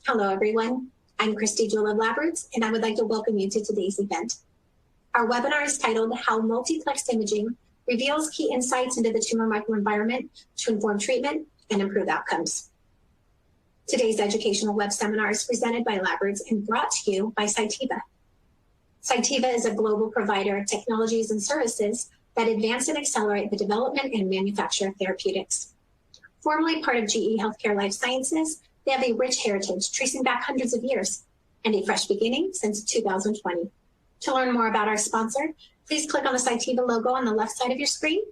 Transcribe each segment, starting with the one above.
Hello, everyone. I'm Christy Jewell of LabRoots, and I would like to welcome you to today's event. Our webinar is titled How Multiplexed Imaging Reveals Key Insights into the Tumor Microenvironment to Inform Treatment and Improve Outcomes. Today's educational web seminar is presented by LabRoots and brought to you by Cytiva. Cytiva is a global provider of technologies and services that advance and accelerate the development and manufacture of therapeutics. Formerly part of GE Healthcare Life Sciences, they have a rich heritage tracing back hundreds of years and a fresh beginning since 2020. To learn more about our sponsor, please click on the Cytiva logo on the left side of your screen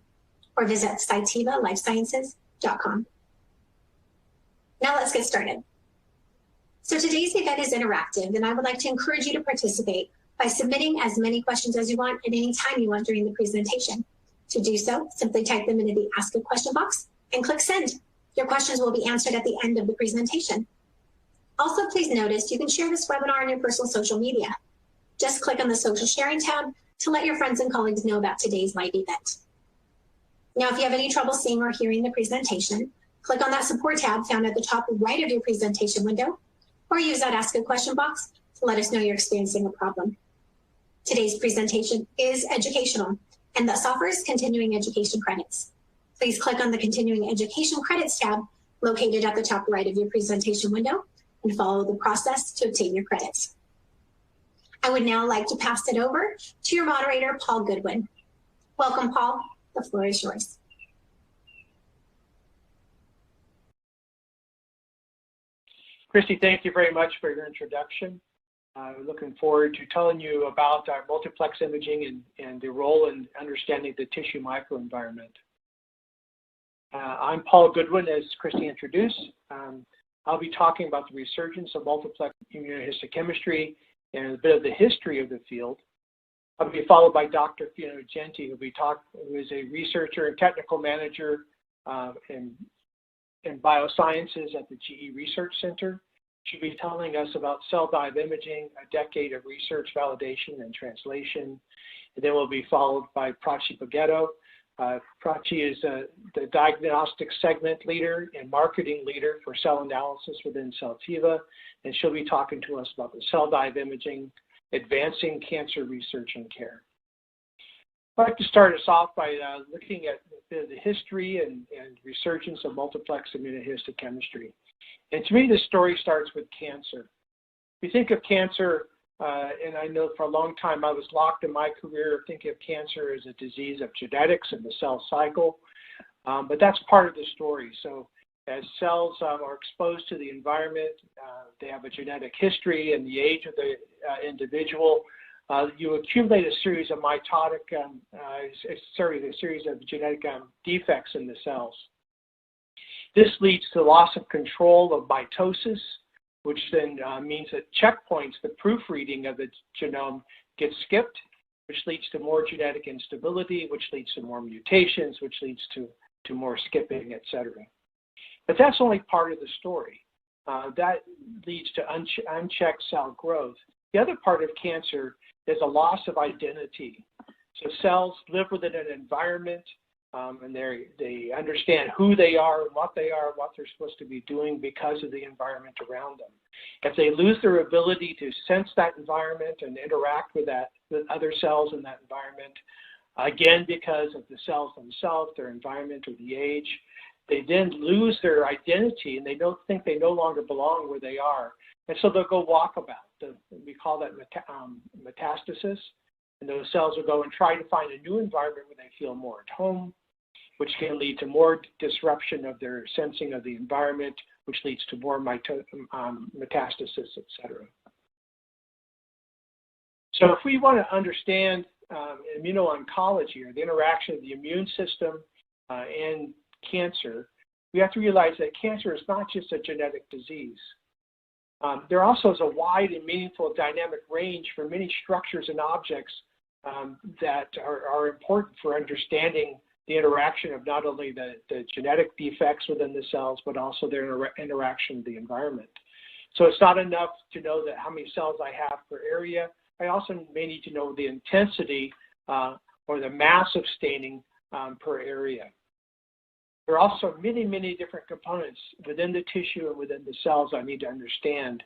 or visit cytivalifesciences.com. Now let's get started. So today's event is interactive, and I would like to encourage you to participate by submitting as many questions as you want at any time you want during the presentation. To do so, simply type them into the Ask a Question box and click Send. Your questions will be answered at the end of the presentation. Also, please notice you can share this webinar on your personal social media. Just click on the social sharing tab to let your friends and colleagues know about today's live event. Now, if you have any trouble seeing or hearing the presentation, click on that support tab found at the top right of your presentation window, or use that Ask a Question box to let us know you're experiencing a problem. Today's presentation is educational and thus offers continuing education credits. Please click on the Continuing Education Credits tab located at the top right of your presentation window and follow the process to obtain your credits. I would now like to pass it over to your moderator, Paul Goodwin. Welcome, Paul. The floor is yours. Christy, thank you very much for your introduction. I'm looking forward to telling you about our multiplex imaging and the role in understanding the tissue microenvironment. I'm Paul Goodwin, as Christy introduced. I'll be talking about the resurgence of multiplex immunohistochemistry and a bit of the history of the field. I'll be followed by Dr. Fiona Ginty, who is a researcher and technical manager in biosciences at the GE Research Center. She'll be telling us about cell dive imaging, a decade of research, validation, and translation. And then we'll be followed by Prachi Bogetto. Prachi is the diagnostic segment leader and marketing leader for cell analysis within Cytiva, and she'll be talking to us about the cell dive imaging, advancing cancer research and care. I'd like to start us off by looking at the history and resurgence of multiplex immunohistochemistry. And to me, this story starts with cancer. If you think of cancer, and I know for a long time I was locked in my career thinking of cancer as a disease of genetics and the cell cycle, but that's part of the story. So as cells are exposed to the environment, they have a genetic history and the age of the individual. You accumulate a series of mitotic, a series of genetic defects in the cells. This leads to loss of control of mitosis, which then means that checkpoints, the proofreading of the genome, gets skipped, which leads to more genetic instability, which leads to more mutations, which leads to more skipping, et cetera. But that's only part of the story. That leads to unchecked cell growth. The other part of cancer is a loss of identity. So cells live within an environment, and they understand who they are, what they're supposed to be doing because of the environment around them. If they lose their ability to sense that environment and interact with other cells in that environment, again, because of the cells themselves, their environment, or the age, they then lose their identity and they don't think they no longer belong where they are. And so they'll go walkabout. We call that metastasis. And those cells will go and try to find a new environment where they feel more at home, which can lead to more disruption of their sensing of the environment, which leads to more metastasis, et cetera. So if we want to understand immuno-oncology, or the interaction of the immune system and cancer, we have to realize that cancer is not just a genetic disease. There also is a wide and meaningful dynamic range for many structures and objects that are important for understanding the interaction of not only the genetic defects within the cells, but also their interaction with the environment. So it's not enough to know that how many cells I have per area. I also may need to know the intensity or the mass of staining per area. There are also many, many different components within the tissue and within the cells I need to understand.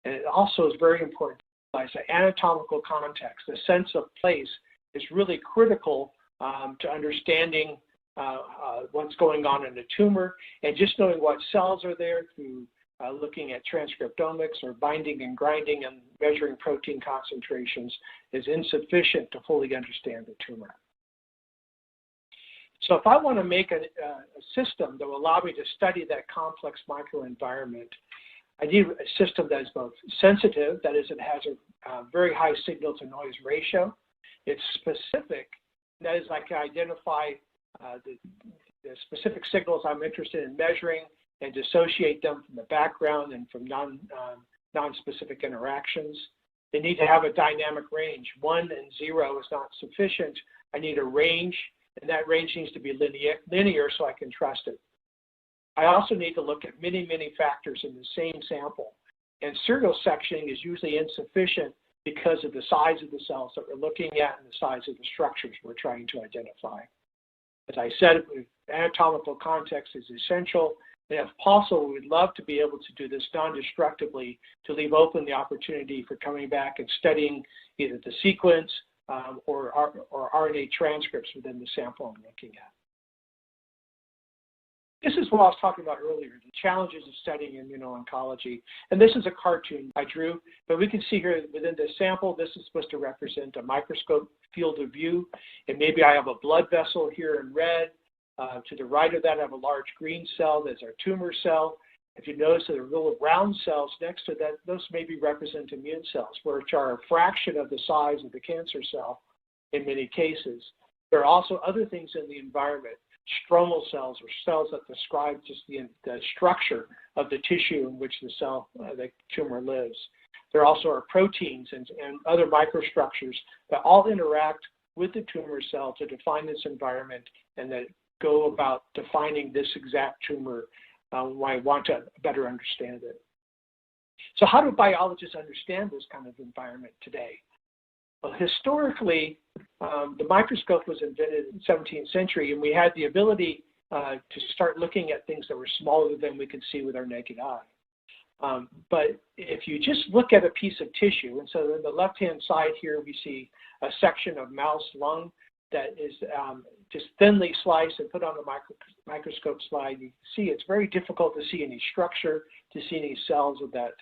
And it also is very important to realize that anatomical context, the sense of place, is really critical to understanding what's going on in a tumor, and just knowing what cells are there through looking at transcriptomics or binding and grinding and measuring protein concentrations is insufficient to fully understand the tumor. So if I want to make a system that will allow me to study that complex microenvironment, I need a system that is both sensitive, that is, it has a very high signal-to-noise ratio. It's specific, that is, I can identify the specific signals I'm interested in measuring and dissociate them from the background and from non-specific interactions. They need to have a dynamic range. 1 and 0 is not sufficient. I need a range, and that range needs to be linear so I can trust it. I also need to look at many, many factors in the same sample. And serial sectioning is usually insufficient because of the size of the cells that we're looking at and the size of the structures we're trying to identify. As I said, anatomical context is essential. And if possible, we would love to be able to do this non-destructively to leave open the opportunity for coming back and studying either the sequence or RNA transcripts within the sample I'm looking at. This is what I was talking about earlier, the challenges of studying immuno-oncology. And this is a cartoon I drew, but we can see here within this sample, this is supposed to represent a microscope field of view. And maybe I have a blood vessel here in red. To the right of that, I have a large green cell. That's our tumor cell. If you notice that the little round cells next to that, those maybe represent immune cells, which are a fraction of the size of the cancer cell in many cases. There are also other things in the environment, stromal cells, or cells that describe just the structure of the tissue in which the tumor lives. There also are proteins and other microstructures that all interact with the tumor cell to define this environment and that go about defining this exact tumor when I want to better understand it. So how do biologists understand this kind of environment today? Well, historically, the microscope was invented in the 17th century, and we had the ability to start looking at things that were smaller than we could see with our naked eye. But if you just look at a piece of tissue, and so on the left-hand side here, we see a section of mouse lung that is just thinly sliced and put on the microscope slide. You can see it's very difficult to see any structure, to see any cells of that.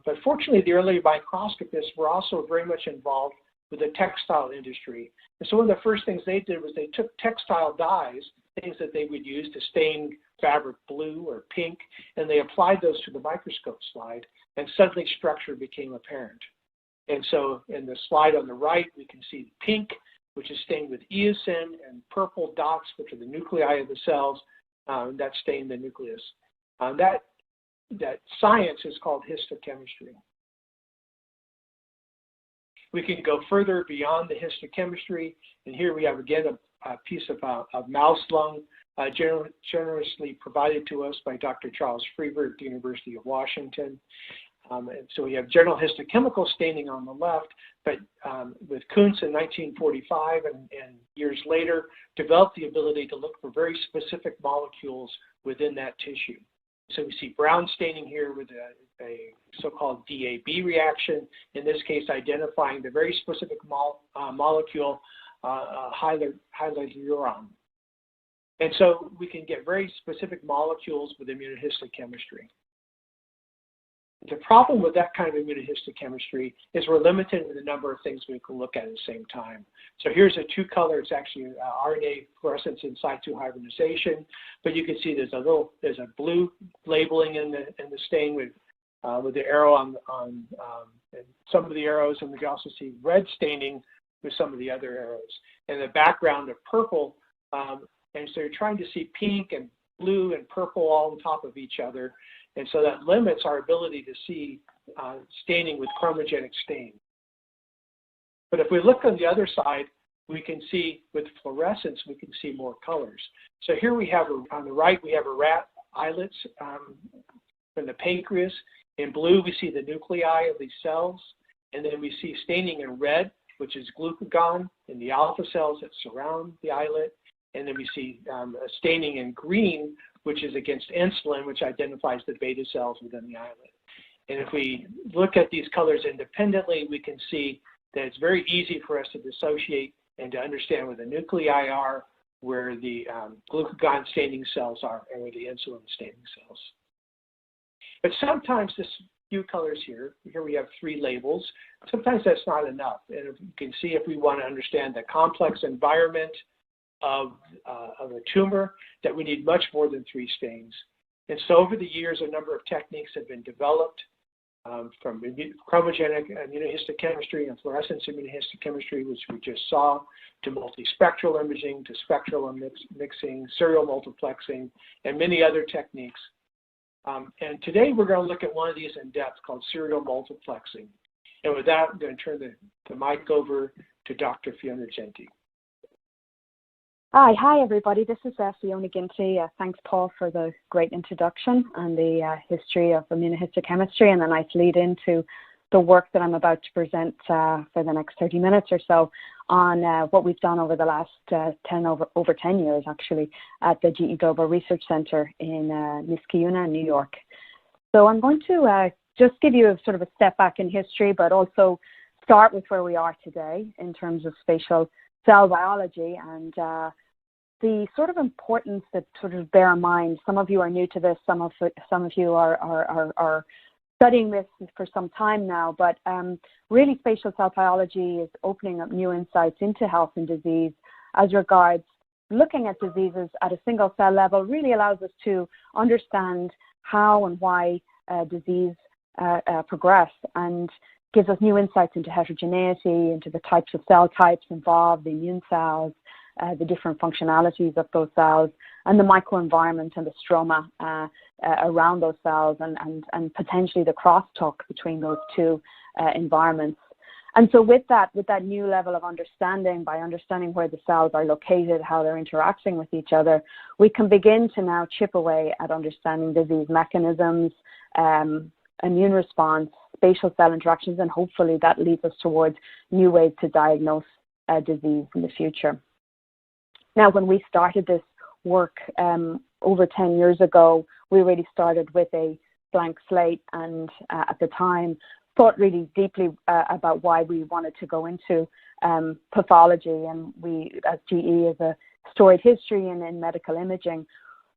But fortunately, the early microscopists were also very much involved with the textile industry. And so one of the first things they did was they took textile dyes, things that they would use to stain fabric blue or pink, and they applied those to the microscope slide, and suddenly structure became apparent. And so in the slide on the right, we can see pink, which is stained with eosin, and purple dots, which are the nuclei of the cells, that stain the nucleus. That science is called histochemistry. We can go further beyond the histochemistry, and here we have again a piece of mouse lung generously provided to us by Dr. Charles Freeberg at the University of Washington. And so we have general histochemical staining on the left, but with Kuntz in 1945 and years later, developed the ability to look for very specific molecules within that tissue. So we see brown staining here with a so-called DAB reaction, in this case identifying the very specific molecule, hyaluron. And so we can get very specific molecules with immunohistochemistry. The problem with that kind of immunohistochemistry is we're limited in the number of things we can look at the same time. So here's a two-color, it's actually RNA fluorescence in situ hybridization, but you can see there's a blue labeling in the stain with the arrow on some of the arrows, and we can also see red staining with some of the other arrows. And the background of purple, and so you're trying to see pink and blue and purple all on top of each other. And so that limits our ability to see staining with chromogenic stain. But if we look on the other side, we can see with fluorescence, we can see more colors. So here we have, on the right, we have a rat islets from the pancreas. In blue, we see the nuclei of these cells. And then we see staining in red, which is glucagon in the alpha cells that surround the islet. And then we see a staining in green, which is against insulin, which identifies the beta cells within the islet. And if we look at these colors independently, we can see that it's very easy for us to dissociate and to understand where the nuclei are, where the glucagon staining cells are, and where the insulin staining cells. But sometimes this few colors here we have 3 labels. Sometimes that's not enough. And if you can see, if we want to understand the complex environment of a tumor, that we need much more than 3 stains. And so over the years, a number of techniques have been developed from chromogenic immunohistochemistry and fluorescence immunohistochemistry, which we just saw, to multispectral imaging, to spectral mixing, serial multiplexing, and many other techniques. And today we're going to look at one of these in depth called serial multiplexing. And with that, I'm going to turn the mic over to Dr. Fiona Ginty. Hi everybody, this is Fiona Ginty. Thanks Paul for the great introduction and the history of immunohistochemistry and a nice lead into the work that I'm about to present for the next 30 minutes or so on what we've done over the last over 10 years actually at the GE Global Research Center in Niskayuna, New York. So I'm going to just give you a sort of a step back in history, but also start with where we are today in terms of spatial cell biology and the sort of importance that sort of bear in mind. Some of you are new to this, some of you are studying this for some time now, but really spatial cell biology is opening up new insights into health and disease as regards looking at diseases at a single cell level really allows us to understand how and why disease progress and gives us new insights into heterogeneity, into the types of cell types involved, the immune cells, the different functionalities of those cells, and the microenvironment and the stroma around those cells, and potentially the crosstalk between those two environments. And so with that new level of understanding, by understanding where the cells are located, how they're interacting with each other, we can begin to now chip away at understanding disease mechanisms, immune response, spatial cell interactions, and hopefully that leads us towards new ways to diagnose disease in the future. Now, when we started this work over 10 years ago, we really started with a blank slate and at the time thought really deeply about why we wanted to go into pathology. And we, as GE, as a storied history and in medical imaging,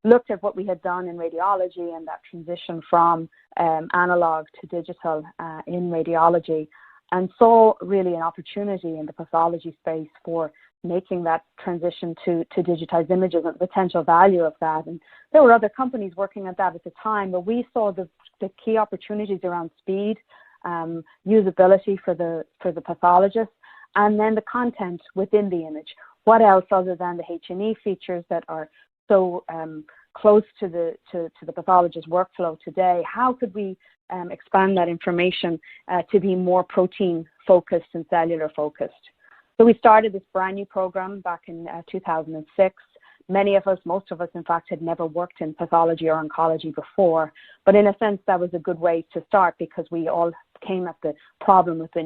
looked at what we had done in radiology and that transition from analog to digital in radiology, and saw really an opportunity in the pathology space for making that transition to digitized images and the potential value of that. And there were other companies working at that at the time, but we saw the key opportunities around speed, usability for the pathologist, and then the content within the image. What else other than the H&E features that are so close to the pathologist's workflow today? How could we expand that information to be more protein focused and cellular focused? So we started this brand new program back in 2006. Many of us, most of us, in fact, had never worked in pathology or oncology before. But in a sense, that was a good way to start because we all came at the problem with a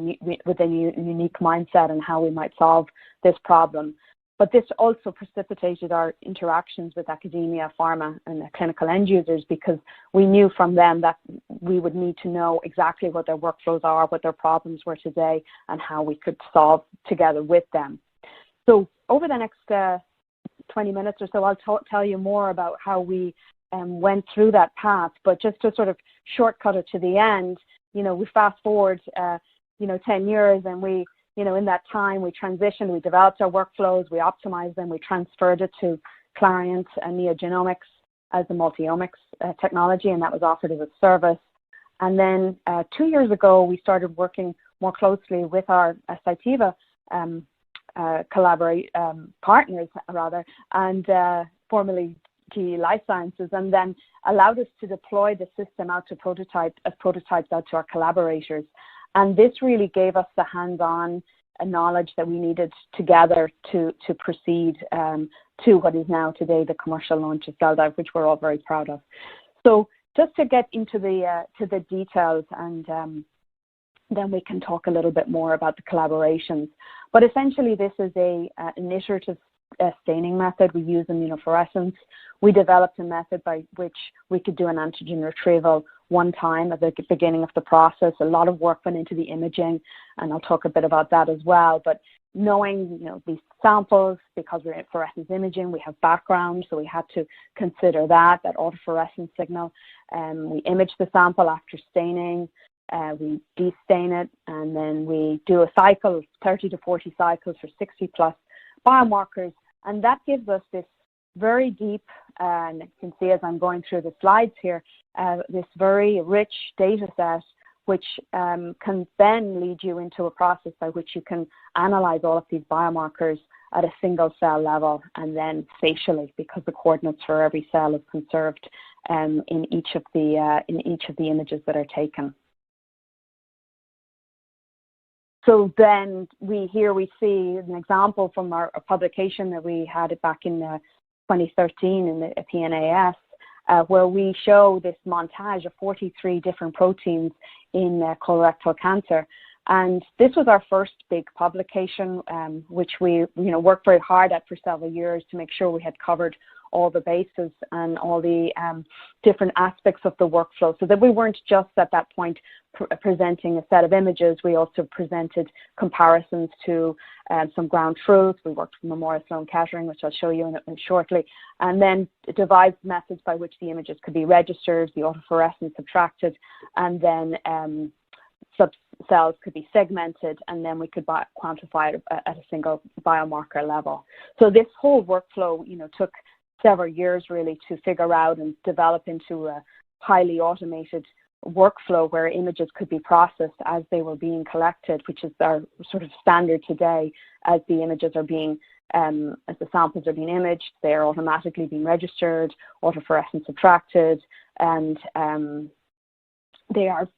unique mindset and how we might solve this problem. But this also precipitated our interactions with academia, pharma, and the clinical end users because we knew from them that we would need to know exactly what their workflows are, what their problems were today, and how we could solve together with them. So over the next 20 minutes or so, I'll tell you more about how we went through that path. But just to sort of shortcut it to the end, we fast forward, 10 years, and we, in that time, we transitioned, we developed our workflows, we optimized them, we transferred it to Clariant and NeoGenomics as the multi-omics technology, and that was offered as a service. And then 2 years ago, we started working more closely with our Cytiva partners, and formerly GE Life Sciences, and then allowed us to deploy the system out to prototypes out to our collaborators. And this really gave us the hands-on knowledge that we needed to gather to proceed to what is now today the commercial launch of CellDive, which we're all very proud of. So just to get into the details, and then we can talk a little bit more about the collaborations. But essentially, this is a iterative staining method. We use immunofluorescence. We developed a method by which we could do an antigen retrieval one time at the beginning of the process. A lot of work went into the imaging, and I'll talk a bit about that as well. But knowing, these samples, because we're in fluorescence imaging, we have background, so we had to consider that autofluorescence signal. We image the sample after staining. We destain it, and then we do a cycle, 30 to 40 cycles for 60 plus biomarkers, and that gives us this very deep, and you can see as I'm going through the slides here, this very rich data set, which can then lead you into a process by which you can analyze all of these biomarkers at a single cell level and then spatially, because the coordinates for every cell is conserved in each of the images that are taken. So then we see an example from a publication that we had back in 2013 in the PNAS, where we show this montage of 43 different proteins in colorectal cancer. And this was our first big publication, which we worked very hard at for several years to make sure we had covered all the bases and all the different aspects of the workflow, so that we weren't just at that point presenting a set of images. We also presented comparisons to some ground truth. We worked with Memorial Sloan Kettering, which I'll show you in shortly, and then devised methods by which the images could be registered, the autofluorescence subtracted, and then cells could be segmented, and then we could quantify it at a single biomarker level. So this whole workflow, took several years really to figure out and develop into a highly automated workflow where images could be processed as they were being collected, which is our sort of standard today. As the images are being, as the samples are being imaged, they're automatically being registered, autofluorescence subtracted, and they are,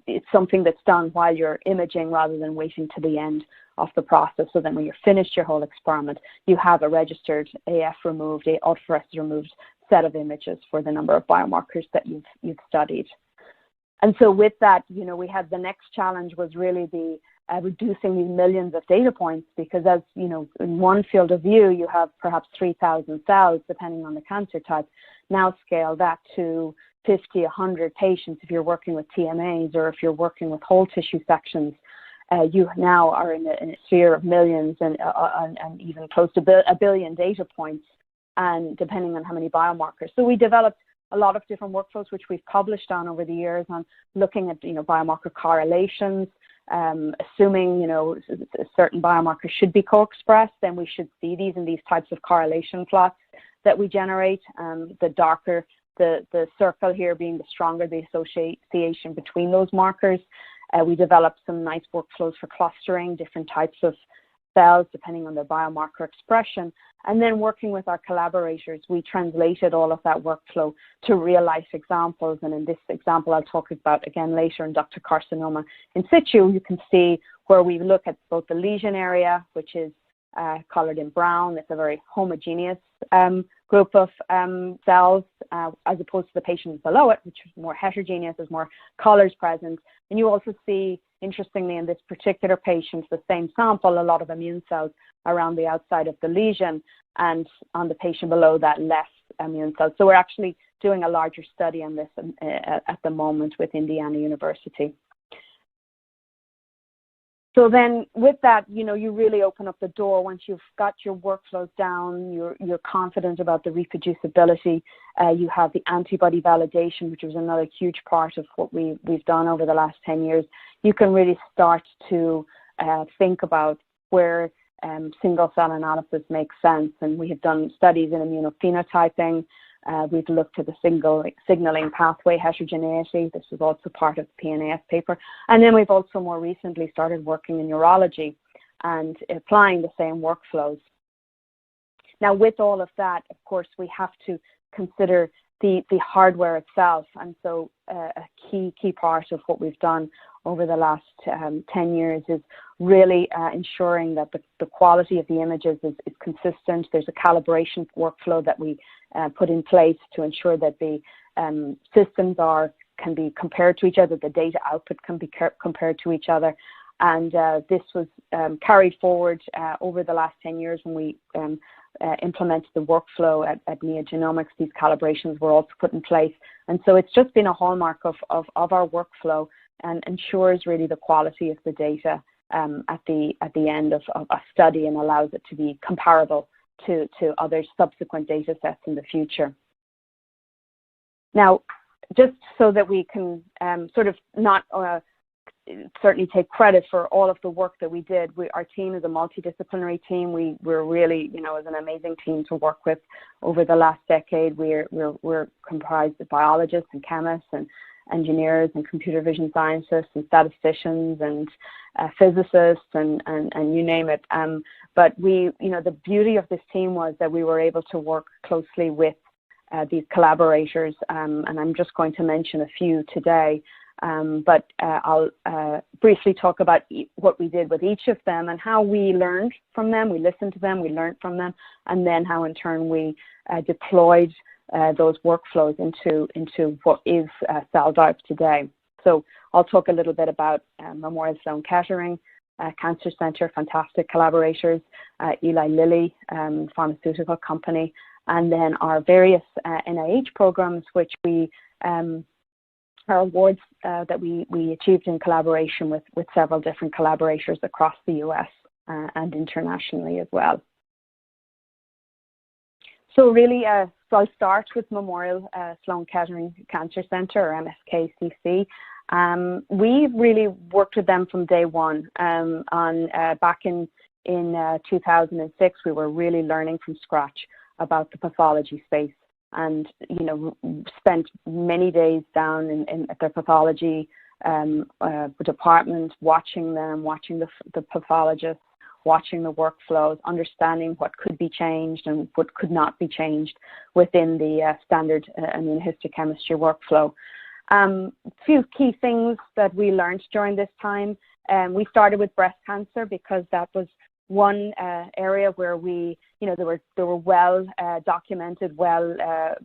it's something that's done while you're imaging rather than waiting to the end of the process. So then when you're finished your whole experiment, you have a registered AF removed, autofluorescence removed set of images for the number of biomarkers that you've studied. And so with that, we had the next challenge was really the reducing these millions of data points, because as in one field of view, you have perhaps 3,000 cells, depending on the cancer type. Now scale that to 50, 100 patients if you're working with TMAs, or if you're working with whole tissue sections. You now are in a sphere of millions and even close to a billion data points, and depending on how many biomarkers. So we developed a lot of different workflows, which we've published on over the years, on looking at biomarker correlations. Assuming a certain biomarker should be co-expressed, then we should see these in these types of correlation plots that we generate. The darker the circle here being the stronger the association between those markers. We developed some nice workflows for clustering different types of cells depending on their biomarker expression. And then working with our collaborators, we translated all of that workflow to real-life examples. And in this example I'll talk about again later in ductal carcinoma in situ, you can see where we look at both the lesion area, which is colored in brown. It's a very homogeneous group of cells, as opposed to the patient below it, which is more heterogeneous, there's more colors present. And you also see, interestingly, in this particular patient, the same sample, a lot of immune cells around the outside of the lesion, and on the patient below that, less immune cells. So we're actually doing a larger study on this at the moment with Indiana University. So then with that, you really open up the door. Once you've got your workflows down, you're confident about the reproducibility. You have the antibody validation, which was another huge part of what we've done over the last 10 years. You can really start to think about where single cell analysis makes sense. And we have done studies in immunophenotyping. We've looked at the signaling pathway heterogeneity. This was also part of the PNAS paper. And then we've also more recently started working in neurology and applying the same workflows. Now, with all of that, of course, we have to consider the hardware itself. And so a key part of what we've done over the last 10 years is really ensuring that the quality of the images is consistent. There's a calibration workflow that we put in place to ensure that the systems can be compared to each other, the data output can be compared to each other. And this was carried forward over the last 10 years when we implemented the workflow at NeoGenomics. These calibrations were also put in place. And so it's just been a hallmark of our workflow and ensures really the quality of the data at the end of a study and allows it to be comparable to other subsequent data sets in the future. Now, just so that we can sort of not certainly take credit for all of the work that we did. Our team is a multidisciplinary team. We're really, you know, is an amazing team to work with over the last decade. We're comprised of biologists and chemists and engineers and computer vision scientists and statisticians and physicists and you name it. But we, you know, the beauty of this team was that we were able to work closely with these collaborators, and I'm just going to mention a few today. But I'll briefly talk about what we did with each of them and how we learned from them. We listened to them, we learned from them, and then how in turn we deployed those workflows into what is CellDive today. So I'll talk a little bit about Memorial Sloan Kettering Cancer Center, fantastic collaborators, Eli Lilly, pharmaceutical company, and then our various NIH programs, which we are awards that we achieved in collaboration with several different collaborators across the US and internationally as well. So really, so I'll start with Memorial Sloan Kettering Cancer Center, or MSKCC. We really worked with them from day one. Back in 2006, we were really learning from scratch about the pathology space, and you know, spent many days down in their pathology department, watching them, watching the pathologists, watching the workflows, understanding what could be changed and what could not be changed within the standard immunohistochemistry workflow. A few key things that we learned during this time. We started with breast cancer because that was one area where we, you know, there were well documented, well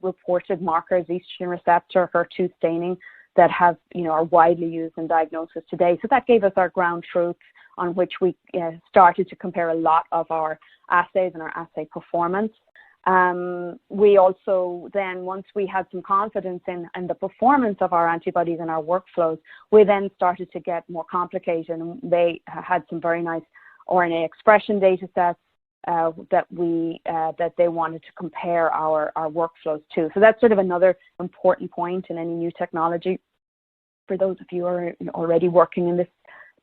reported markers, estrogen receptor, HER2 staining, that have, you know, are widely used in diagnosis today. So that gave us our ground truth on which we started to compare a lot of our assays and our assay performance. We also then, once we had some confidence in the performance of our antibodies and our workflows, we then started to get more complicated, and they had some very nice RNA expression data sets that they wanted to compare our workflows to. So that's sort of another important point in any new technology. For those of you who are already working in this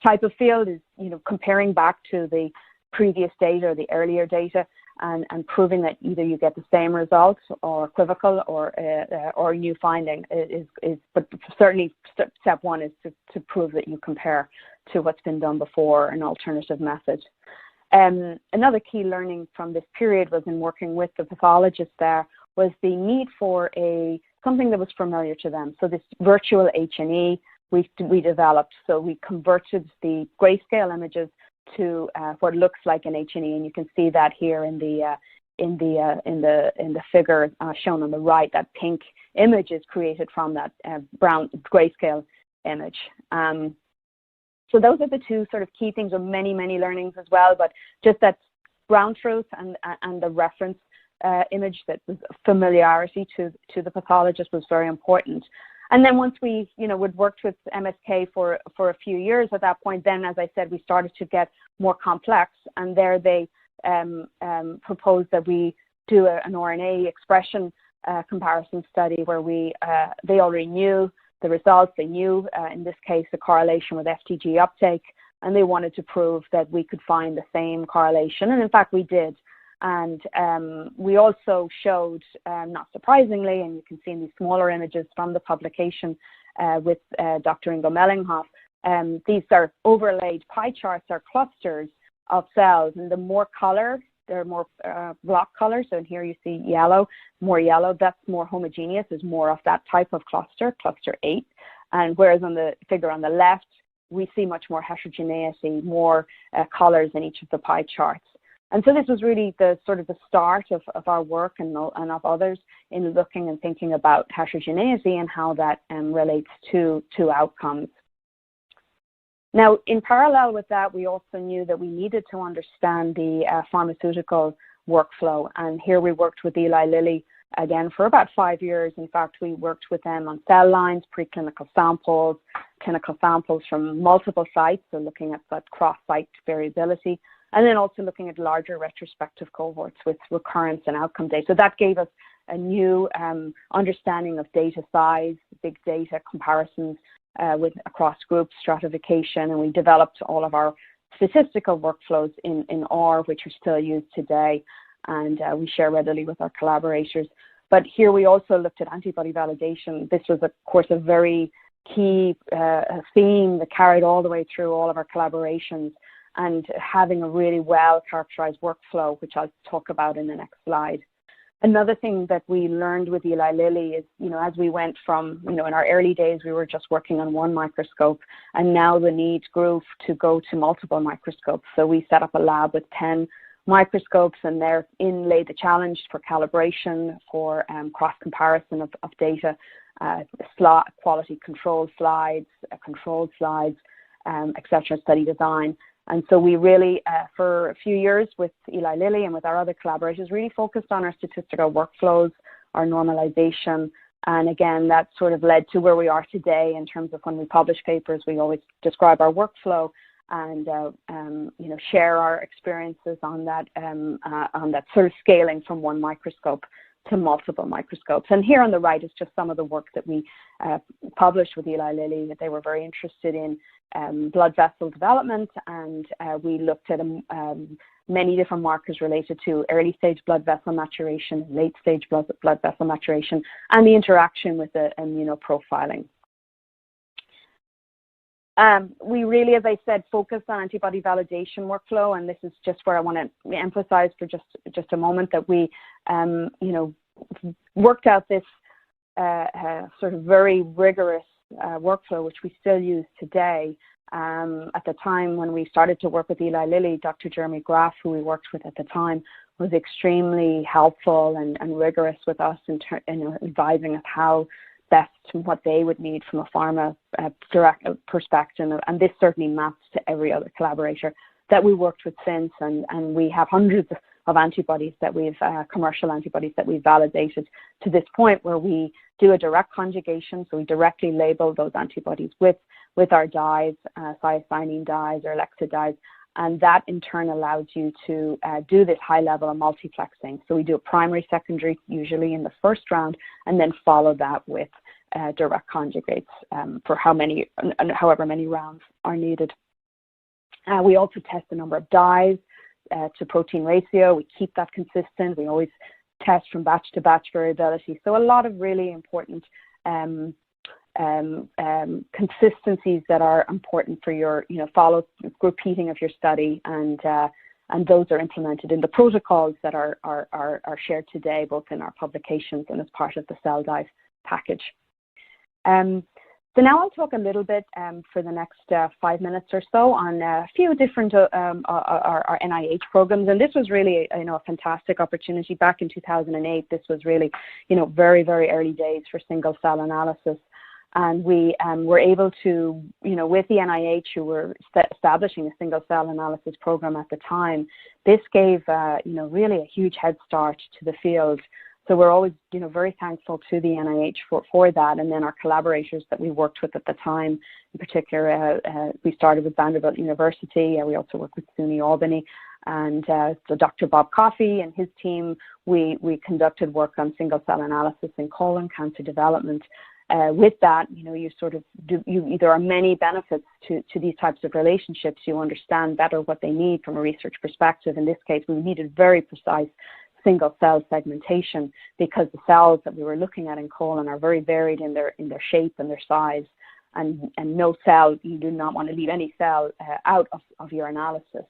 type of field, is, you know, comparing back to the previous data or the earlier data and proving that either you get the same results or equivocal or new finding but certainly step one is to prove that you compare to what's been done before, an alternative method. Another key learning from this period was in working with the pathologists there was the need for something that was familiar to them. So this virtual H&E we developed. So we converted the grayscale images to what looks like an H&E, and you can see that here in the figure shown on the right. That pink image is created from that brown grayscale image. So those are the two sort of key things, or many learnings as well, but just that ground truth and the reference image, that was familiarity to the pathologist, was very important. And then once we, you know, would worked with MSK for a few years at that point, then, as I said, we started to get more complex, and there they proposed that we do an RNA expression comparison study where they already knew the results. They knew, in this case, the correlation with FTG uptake, and they wanted to prove that we could find the same correlation, and in fact we did. And we also showed, not surprisingly, and you can see in these smaller images from the publication with Dr. Ingo Mellinghoff, these are overlaid pie charts or clusters of cells, and the more color, they're more block color. So in here you see yellow, more yellow, that's more homogeneous, there's more of that type of cluster 8. And whereas on the figure on the left, we see much more heterogeneity, more colors in each of the pie charts. And so this was really the sort of the start of our work and of others in looking and thinking about heterogeneity and how that relates to outcomes. Now, in parallel with that, we also knew that we needed to understand the pharmaceutical workflow. And here we worked with Eli Lilly, again, for about 5 years. In fact, we worked with them on cell lines, preclinical samples, clinical samples from multiple sites, so looking at that cross-site variability, and then also looking at larger retrospective cohorts with recurrence and outcome data. So that gave us a new understanding of data size, big data comparisons with across group stratification, and we developed all of our statistical workflows in R, which are still used today, and we share readily with our collaborators. But here we also looked at antibody validation. This was, of course, a very key theme that carried all the way through all of our collaborations, and having a really well-characterized workflow, which I'll talk about in the next slide. Another thing that we learned with Eli Lilly is, as we went from, in our early days, we were just working on one microscope, and now the need grew to go to multiple microscopes. So we set up a lab with 10 microscopes, and therein lay the challenge for calibration, for cross-comparison of data, quality control slides, etc., study design. And so we really, for a few years with Eli Lilly and with our other collaborators, really focused on our statistical workflows, our normalization. And again, that sort of led to where we are today in terms of when we publish papers, we always describe our workflow and, share our experiences on that sort of scaling from one microscope to multiple microscopes. And here on the right is just some of the work that we published with Eli Lilly, that they were very interested in blood vessel development, and we looked at many different markers related to early stage blood vessel maturation, late stage blood vessel maturation, and the interaction with the immunoprofiling. We really, as I said, focused on antibody validation workflow, and this is just where I want to emphasize for just a moment that we, worked out this sort of very rigorous workflow, which we still use today. At the time when we started to work with Eli Lilly, Dr. Jeremy Graff, who we worked with at the time, was extremely helpful and rigorous with us in advising us how best what they would need from a pharma direct perspective. And this certainly maps to every other collaborator that we worked with since. And we have hundreds of antibodies that we've, commercial antibodies that we've validated to this point, where we do a direct conjugation. So we directly label those antibodies with our dyes, thiocyanine dyes or Alexa dyes. And that in turn allows you to do this high level of multiplexing. So we do a primary, secondary, usually in the first round, and then follow that with direct conjugates for however many rounds are needed. We also test the number of dyes to protein ratio. We keep that consistent. We always test from batch to batch variability. So a lot of really important consistencies that are important for your, follow repeating of your study, and those are implemented in the protocols that are shared today, both in our publications and as part of the cell dive package. So now I'll talk a little bit for the next 5 minutes or so on a few different our NIH programs, and this was really a fantastic opportunity back in 2008. This was really very, very early days for single cell analysis. And we were able to, with the NIH, who were establishing a single cell analysis program at the time, this gave, really a huge head start to the field. So we're always, very thankful to the NIH for that. And then our collaborators that we worked with at the time, in particular, we started with Vanderbilt University. We also worked with SUNY Albany. And so Dr. Bob Coffey and his team, we conducted work on single cell analysis in colon cancer development. With that, there are many benefits to these types of relationships. You understand better what they need from a research perspective. In this case, we needed very precise single cell segmentation, because the cells that we were looking at in colon are very varied in their shape and their size, and no cell, you do not want to leave any cell out of your analysis.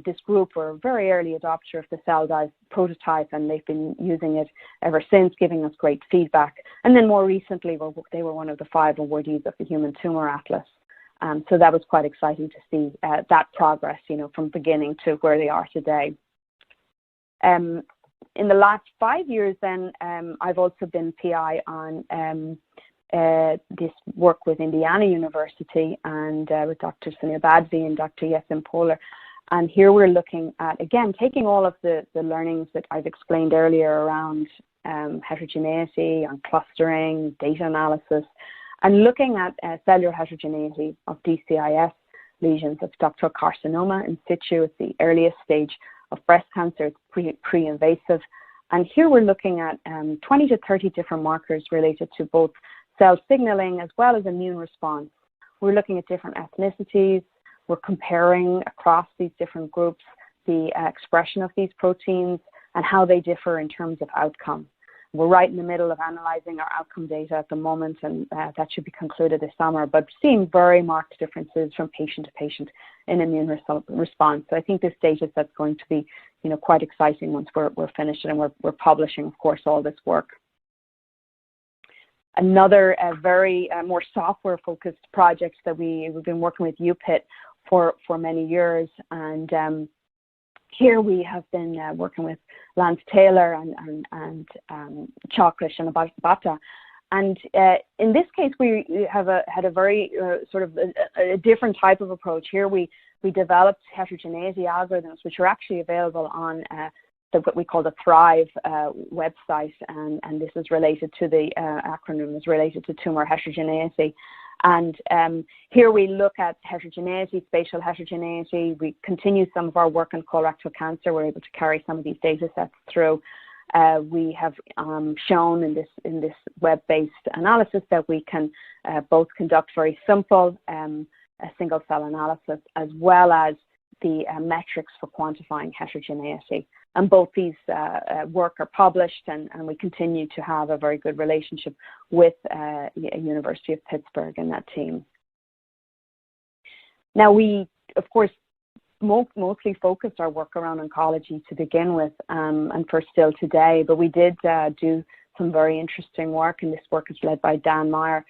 This group were a very early adopter of the cell dive prototype, and they've been using it ever since, giving us great feedback. And then more recently, they were one of the 5 awardees of the Human Tumor Atlas. So that was quite exciting to see that progress, from beginning to where they are today. In the last 5 years, then, I've also been PI on this work with Indiana University and with Dr. Sunil Badvi and Dr. Yesim Polar. And here we're looking at, again, taking all of the learnings that I've explained earlier around heterogeneity, on clustering, data analysis, and looking at cellular heterogeneity of DCIS lesions of ductal carcinoma in situ. It's the earliest stage of breast cancer. It's pre-invasive. And here we're looking at 20 to 30 different markers related to both cell signaling as well as immune response. We're looking at different ethnicities. We're comparing across these different groups the expression of these proteins and how they differ in terms of outcome. We're right in the middle of analyzing our outcome data at the moment, and that should be concluded this summer, but seeing very marked differences from patient to patient in immune response. So I think this data set's going to be, quite exciting once we're finished, and we're publishing, of course, all this work. Another very more software-focused project that we've been working with UPIT for many years, and here we have been working with Lance Taylor and Chakrish and Bhatta. And in this case, we have had a very sort of a different type of approach. Here we developed heterogeneity algorithms, which are actually available on what we call the Thrive website, and this is related to the acronym is related to tumor heterogeneity. And here we look at heterogeneity, spatial heterogeneity. We continue some of our work in colorectal cancer. We're able to carry some of these data sets through. We have shown in this web-based analysis that we can both conduct very simple single cell analysis as well as the metrics for quantifying heterogeneity. And both these work are published, and we continue to have a very good relationship with University of Pittsburgh and that team. Now, we, of course, mostly focused our work around oncology to begin with, and for still today, but we did do some very interesting work, and this work is led by Dan Meyer,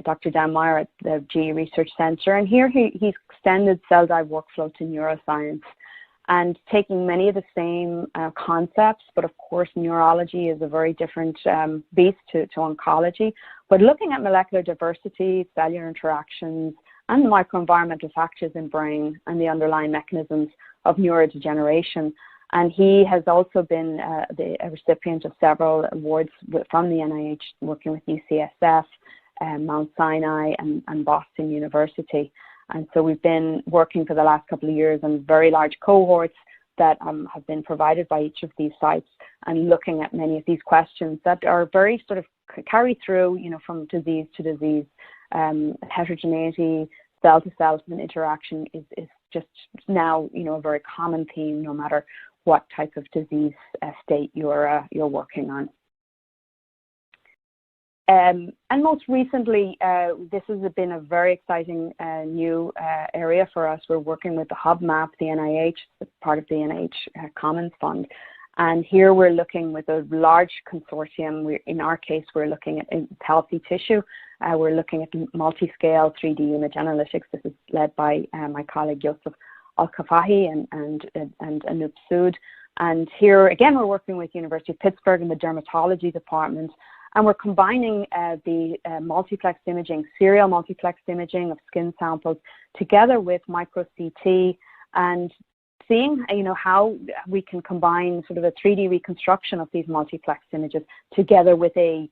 Dr. Dan Meyer at the GE Research Center. And here he's extended cell dive workflow to neuroscience, and taking many of the same concepts, but of course neurology is a very different beast to oncology, but looking at molecular diversity, cellular interactions, and the microenvironmental factors in brain and the underlying mechanisms of neurodegeneration. And he has also been a recipient of several awards from the NIH, working with UCSF, Mount Sinai, and Boston University. And so we've been working for the last couple of years on very large cohorts that have been provided by each of these sites, and looking at many of these questions that are very sort of carry through, from disease to disease. Heterogeneity, cell to cell interaction is just now, a very common theme, no matter what type of disease state you're working on. And most recently, this has been a very exciting new area for us. We're working with the HubMap, the NIH, part of the NIH Commons Fund. And here we're looking with a large consortium. In our case, we're looking at healthy tissue. We're looking at multi-scale 3D image analytics. This is led by my colleague Yusuf Al-Kafahi and Anup Sood. And here, again, we're working with University of Pittsburgh in the dermatology department. And we're combining the multiplexed imaging, serial multiplexed imaging of skin samples, together with micro-CT, and seeing, how we can combine sort of a 3D reconstruction of these multiplexed images together with a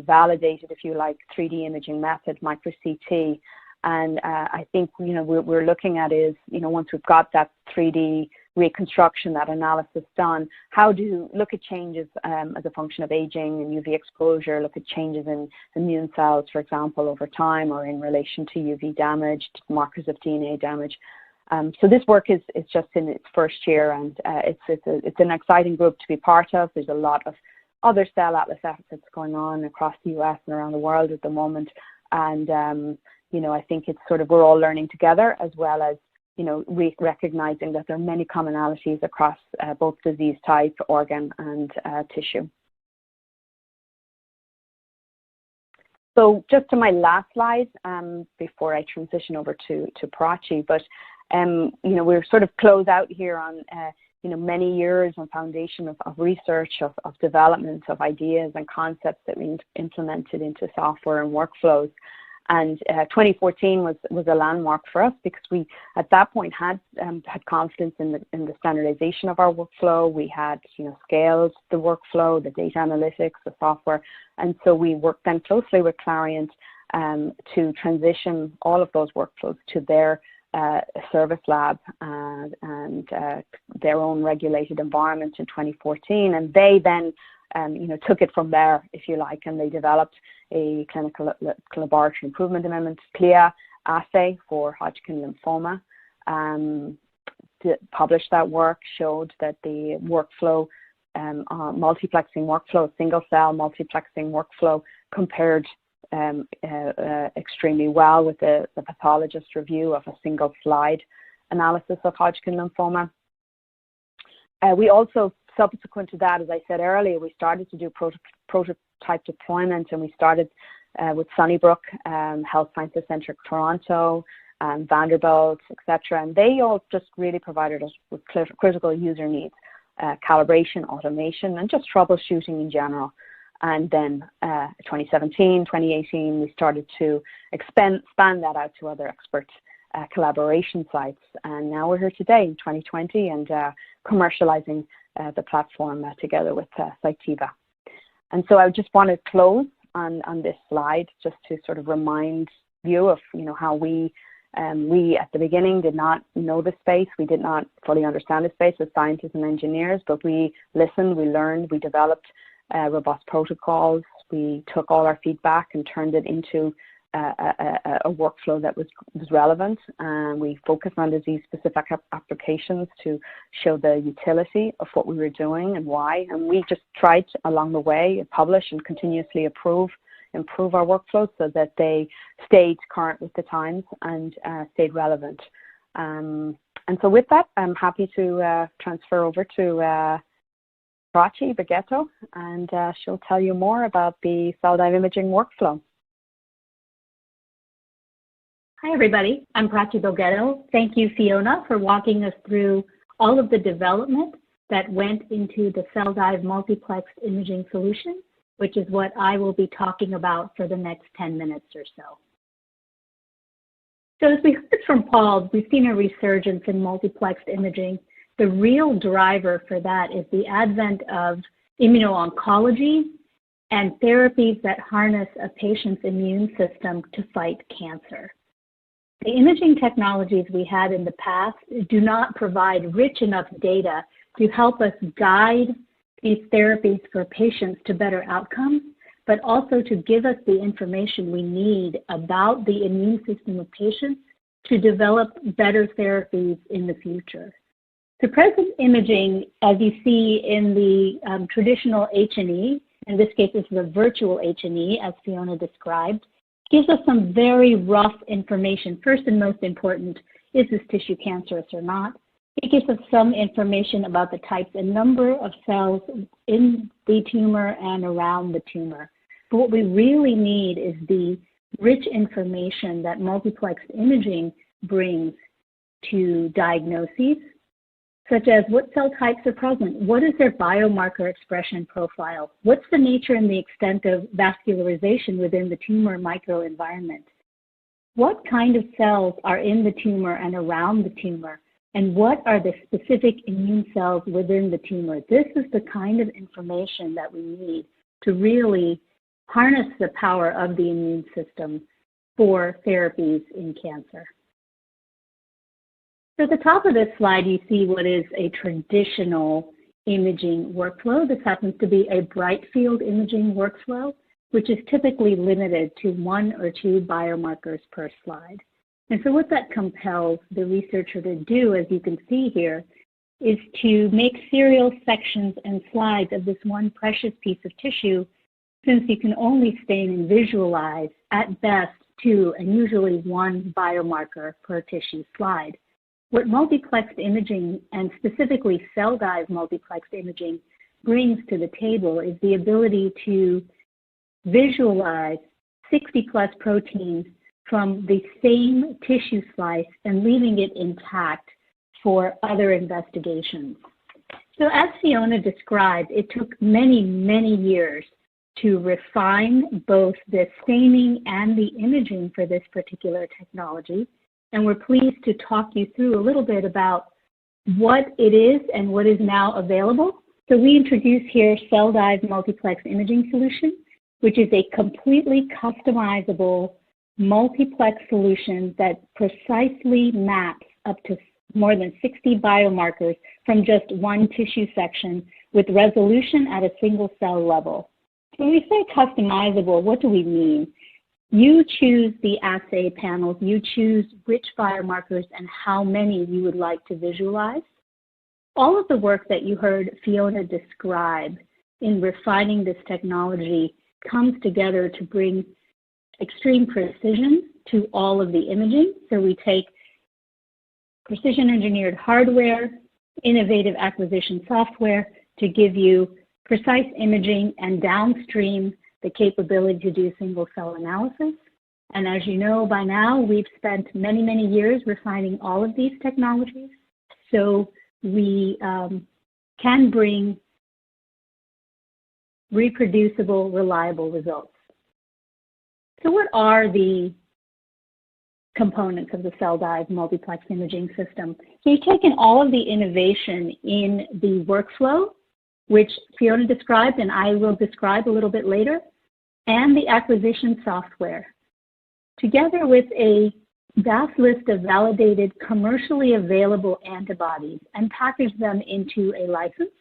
validated, if you like, 3D imaging method, micro-CT. And I think, we're looking at is, once we've got that 3D reconstruction, that analysis done, how to look at changes as a function of aging and UV exposure, look at changes in immune cells, for example, over time, or in relation to UV damage, markers of DNA damage. So this work is just in its first year, and it's an exciting group to be part of. There's a lot of other cell atlas efforts going on across the US and around the world at the moment. And, I think it's sort of, we're all learning together, as well as, recognizing that there are many commonalities across both disease type, organ, and tissue. So just to my last slide, before I transition over to Prachi, but, we're sort of close out here on many years and foundation of research, of development of ideas and concepts that we implemented into software and workflows. And 2014 was a landmark for us because we, at that point, had confidence in the standardization of our workflow. We had, scaled the workflow, the data analytics, the software, and so we worked then closely with Clariant to transition all of those workflows to their service lab and their own regulated environment in 2014, and they then took it from there, if you like, and they developed a clinical laboratory improvement amendment, CLIA assay for Hodgkin lymphoma. Published that work, showed that the workflow, multiplexing workflow, single cell multiplexing workflow compared extremely well with the pathologist review of a single slide analysis of Hodgkin lymphoma. We also, subsequent to that, as I said earlier, we started to do prototype deployment, and we started with Sunnybrook Health Sciences Center, Toronto, Vanderbilt, etc. And they all just really provided us with critical user needs, calibration, automation, and just troubleshooting in general. And then 2017, 2018, we started to expand that out to other expert collaboration sites. And now we're here today in 2020 and commercializing the platform together with Cytiva. And so I just want to close on this slide just to sort of remind you of how we at the beginning did not know the space. We did not fully understand the space as scientists and engineers, but we listened, we learned, we developed robust protocols. We took all our feedback and turned it into a workflow that was relevant. And we focused on disease-specific applications to show the utility of what we were doing and why. And we just tried along the way to publish and continuously improve our workflows so that they stayed current with the times and stayed relevant. And so with that, I'm happy to transfer over to Prachi Bogetto, and she'll tell you more about the cell dive imaging workflow. Hi, everybody. I'm Prachi Bogetto. Thank you, Fiona, for walking us through all of the development that went into the cell dive multiplexed imaging solution, which is what I will be talking about for the next 10 minutes or so. So as we heard from Paul, we've seen a resurgence in multiplexed imaging. The real driver for that is the advent of immuno-oncology and therapies that harness a patient's immune system to fight cancer. The imaging technologies we had in the past do not provide rich enough data to help us guide these therapies for patients to better outcomes, but also to give us the information we need about the immune system of patients to develop better therapies in the future. The present imaging, as you see in the traditional H&E, in this case this is a virtual H&E as Fiona described, gives us some very rough information. First and most important, is this tissue cancerous or not? It gives us some information about the types and number of cells in the tumor and around the tumor. But what we really need is the rich information that multiplexed imaging brings to diagnoses, such as what cell types are present, what is their biomarker expression profile, what's the nature and the extent of vascularization within the tumor microenvironment, what kind of cells are in the tumor and around the tumor, and what are the specific immune cells within the tumor. This is the kind of information that we need to really harness the power of the immune system for therapies in cancer. So at the top of this slide, you see what is a traditional imaging workflow. This happens to be a bright field imaging workflow, which is typically limited to 1 or 2 biomarkers per slide. And so what that compels the researcher to do, as you can see here, is to make serial sections and slides of this one precious piece of tissue, since you can only stain and visualize at best 2 and usually 1 biomarker per tissue slide. What multiplexed imaging, and specifically cell dive multiplexed imaging, brings to the table is the ability to visualize 60+ proteins from the same tissue slice and leaving it intact for other investigations. So as Fiona described, it took many, many years to refine both the staining and the imaging for this particular technology. And we're pleased to talk you through a little bit about what it is and what is now available. So we introduce here CellDyes Multiplex Imaging Solution, which is a completely customizable multiplex solution that precisely maps up to more than 60 biomarkers from just one tissue section with resolution at a single cell level. So when we say customizable, what do we mean? You choose the assay panels, you choose which biomarkers and how many you would like to visualize. All of the work that you heard Fiona describe in refining this technology comes together to bring extreme precision to all of the imaging. So we take precision engineered hardware, innovative acquisition software to give you precise imaging and downstream the capability to do single cell analysis. And as you know by now, we've spent many, many years refining all of these technologies. So we can bring reproducible, reliable results. So what are the components of the CellDyes multiplex imaging system? So you've taken all of the innovation in the workflow, which Fiona described and I will describe a little bit later, and the acquisition software, together with a vast list of validated, commercially available antibodies, and package them into a license.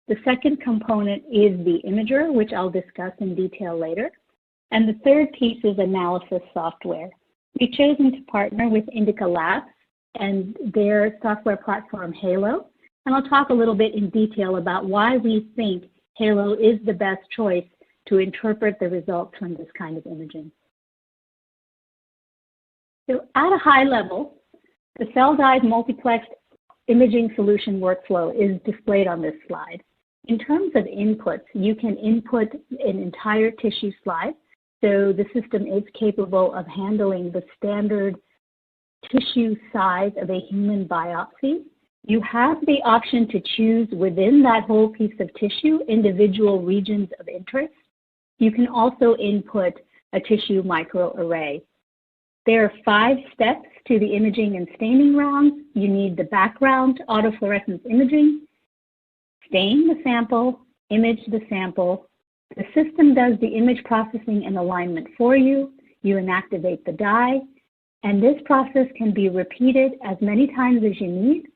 The second component is the imager, which I'll discuss in detail later. And the third piece is analysis software. We've chosen to partner with Indica Labs and their software platform, Halo. And I'll talk a little bit in detail about why we think Halo is the best choice to interpret the results from this kind of imaging. So at a high level, the CellDyes multiplex imaging solution workflow is displayed on this slide. In terms of inputs, you can input an entire tissue slide. So the system is capable of handling the standard tissue size of a human biopsy. You have the option to choose within that whole piece of tissue individual regions of interest. You can also input a tissue microarray. There are 5 steps to the imaging and staining rounds. You need the background autofluorescence imaging, stain the sample, image the sample. The system does the image processing and alignment for you. You inactivate the dye, and this process can be repeated as many times as you need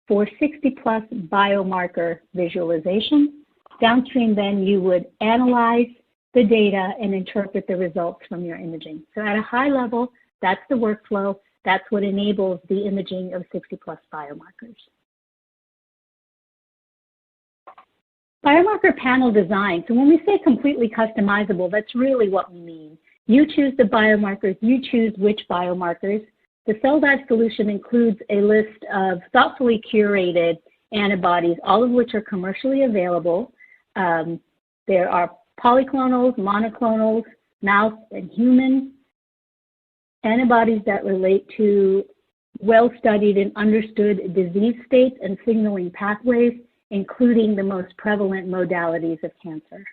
for 60+ biomarker visualization. Downstream, then, you would analyze the data and interpret the results from your imaging. So at a high level, that's the workflow. That's what enables the imaging of 60+ biomarkers. Biomarker panel design. So when we say completely customizable, that's really what we mean. You choose the biomarkers, you choose which biomarkers. The CellDyes solution includes a list of thoughtfully curated antibodies, all of which are commercially available. There are polyclonals, monoclonals, mouse and human, antibodies that relate to well-studied and understood disease states and signaling pathways, including the most prevalent modalities of cancer.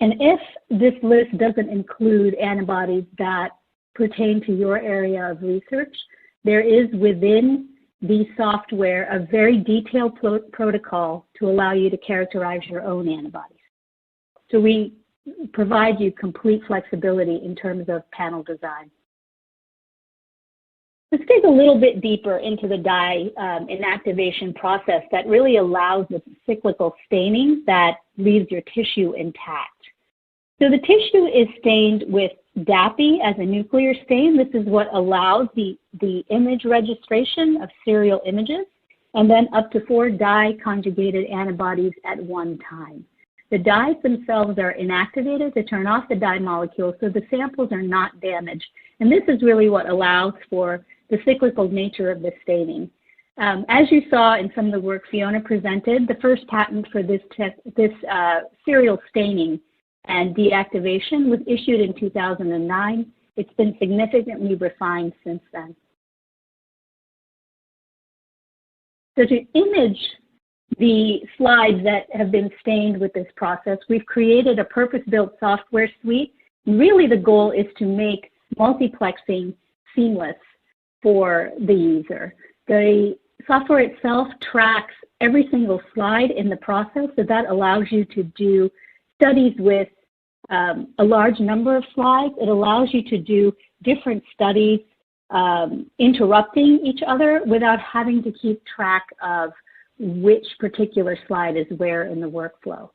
And if this list doesn't include antibodies that pertain to your area of research, there is within the software a very detailed protocol to allow you to characterize your own antibodies. So we provide you complete flexibility in terms of panel design. Let's dig a little bit deeper into the dye inactivation process that really allows the cyclical staining that leaves your tissue intact. So the tissue is stained with DAPI as a nuclear stain. This is what allows the image registration of serial images, and then up to 4 dye-conjugated antibodies at one time. The dyes themselves are inactivated to turn off the dye molecules so the samples are not damaged. And this is really what allows for the cyclical nature of the staining. As you saw in some of the work Fiona presented, the first patent for this serial staining and deactivation was issued in 2009. It's been significantly refined since then. So to image the slides that have been stained with this process. We've created a purpose-built software suite. Really, the goal is to make multiplexing seamless for the user. The software itself tracks every single slide in the process, so that allows you to do studies with a large number of slides. It allows you to do different studies interrupting each other without having to keep track of which particular slide is where in the workflow.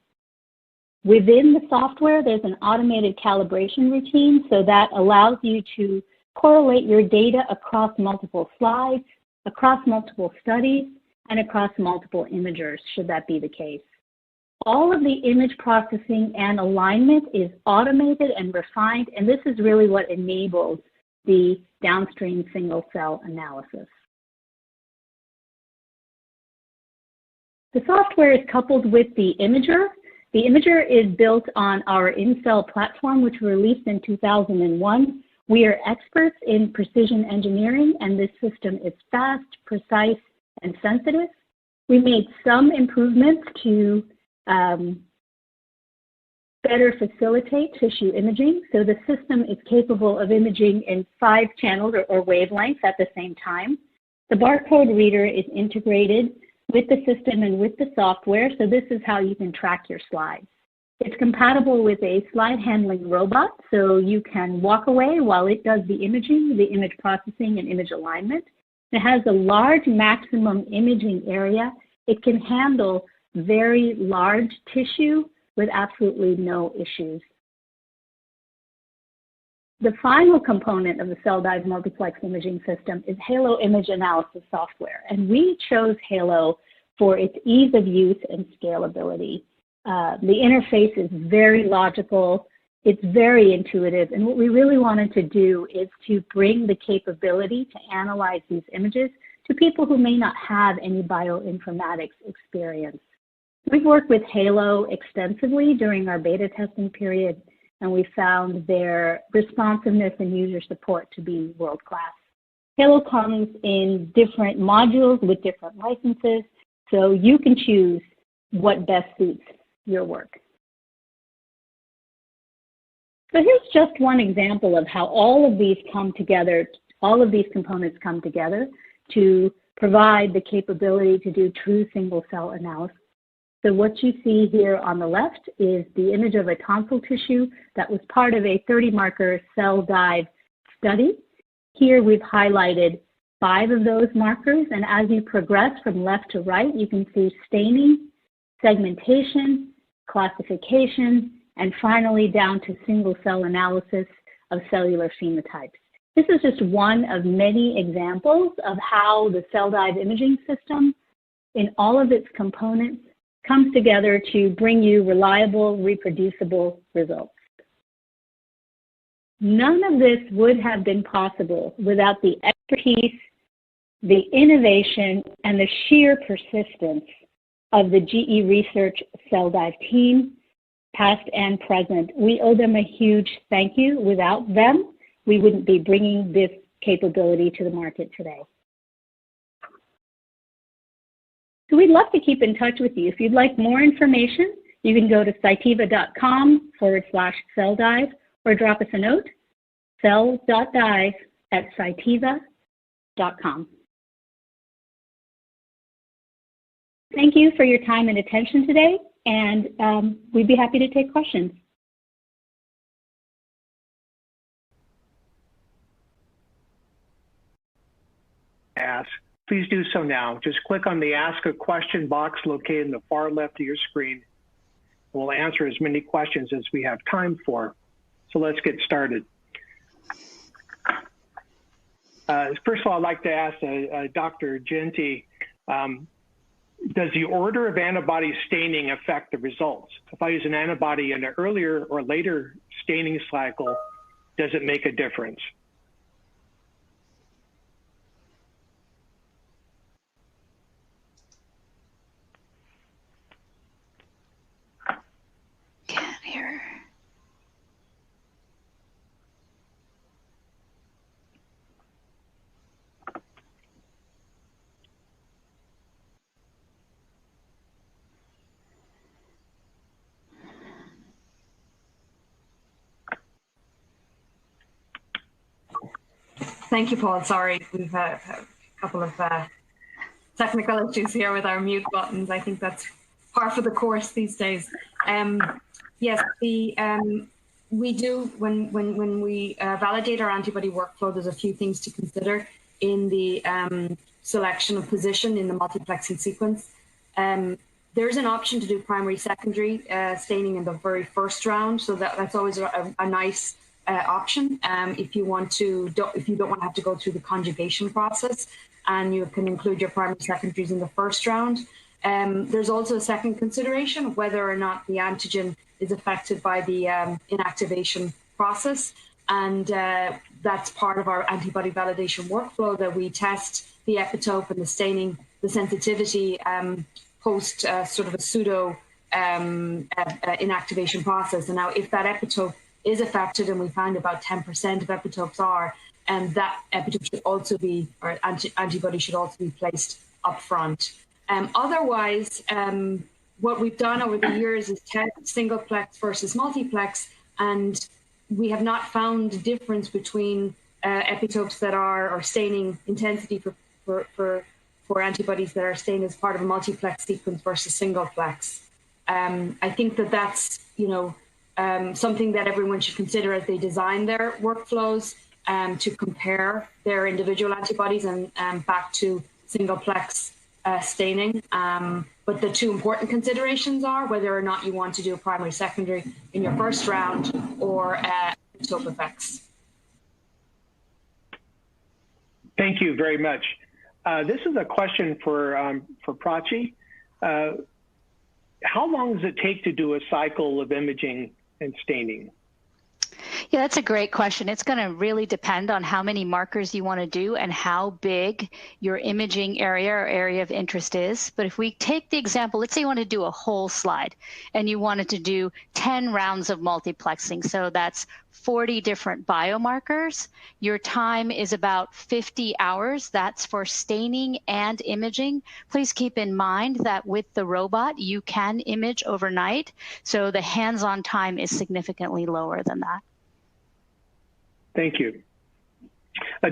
Within the software, there's an automated calibration routine, so that allows you to correlate your data across multiple slides, across multiple studies, and across multiple imagers, should that be the case. All of the image processing and alignment is automated and refined, and this is really what enables the downstream single-cell analysis. The software is coupled with the imager. The imager is built on our InCell platform, which we released in 2001. We are experts in precision engineering, and this system is fast, precise, and sensitive. We made some improvements to better facilitate tissue imaging. So the system is capable of imaging in 5 channels or wavelengths at the same time. The barcode reader is integrated with the system and with the software, so this is how you can track your slides. It's compatible with a slide handling robot, so you can walk away while it does the imaging, the image processing, and image alignment. It has a large maximum imaging area. It can handle very large tissue with absolutely no issues. The final component of the CellDive multiplex imaging system is Halo image analysis software, and we chose Halo for its ease of use and scalability. The interface is very logical, it's very intuitive, and what we really wanted to do is to bring the capability to analyze these images to people who may not have any bioinformatics experience. We've worked with Halo extensively during our beta testing period, and we found their responsiveness and user support to be world-class. Halo comes in different modules with different licenses, so you can choose what best suits your work. So here's just one example of how all of these come together, all of these components come together to provide the capability to do true single-cell analysis. So what you see here on the left is the image of a tonsil tissue that was part of a 30-marker CellDive study. Here we've highlighted 5 of those markers, and as you progress from left to right, you can see staining, segmentation, classification, and finally down to single-cell analysis of cellular phenotypes. This is just one of many examples of how the CellDive imaging system, in all of its components, comes together to bring you reliable, reproducible results. None of this would have been possible without the expertise, the innovation, and the sheer persistence of the GE Research CellDive team, past and present. We owe them a huge thank you. Without them, we wouldn't be bringing this capability to the market today. So we'd love to keep in touch with you. If you'd like more information, you can go to cytiva.com/CellDive or drop us a note, cell.dive@cytiva.com. Thank you for your time and attention today, and we'd be happy to take questions. Please do so now. Just click on the Ask a Question box located in the far left of your screen. We'll answer as many questions as we have time for. So let's get started. First of all, I'd like to ask Dr. Ginty, does the order of antibody staining affect the results? If I use an antibody in an earlier or later staining cycle, does it make a difference? Can't hear. Thank you, Paul. Sorry, we've had a couple of technical issues here with our mute buttons. I think that's par for the course these days. Yes, we do, when we validate our antibody workflow, there's a few things to consider in the selection of position in the multiplexing sequence. There's an option to do primary, secondary staining in the very first round, so that's always a nice option if you want to, if you don't want to have to go through the conjugation process, and you can include your primary, secondaries in the first round. There's also a second consideration of whether or not the antigen is affected by the inactivation process, and that's part of our antibody validation workflow, that we test the epitope and the staining, the sensitivity post sort of a pseudo inactivation process. And now if that epitope is affected, and we find about 10% of epitopes are, and that epitope should also be, or antibody should also be placed up front. Otherwise, what we've done over the years is test singleplex versus multiplex, and we have not found a difference between epitopes that are, or staining intensity for antibodies that are stained as part of a multiplex sequence versus singleplex. I think that that's, something that everyone should consider as they design their workflows, to compare their individual antibodies and back to singleplex staining. But the two important considerations are whether or not you want to do a primary, secondary in your first round, or epitope effects. Thank you very much. This is a question for Prachi. How long does it take to do a cycle of imaging and staining? Yeah, that's a great question. It's going to really depend on how many markers you want to do and how big your imaging area or area of interest is. But if we take the example, let's say you want to do a whole slide and you wanted to do 10 rounds of multiplexing. So that's 40 different biomarkers. Your time is about 50 hours. That's for staining and imaging. Please keep in mind that with the robot, you can image overnight. So the hands-on time is significantly lower than that. Thank you.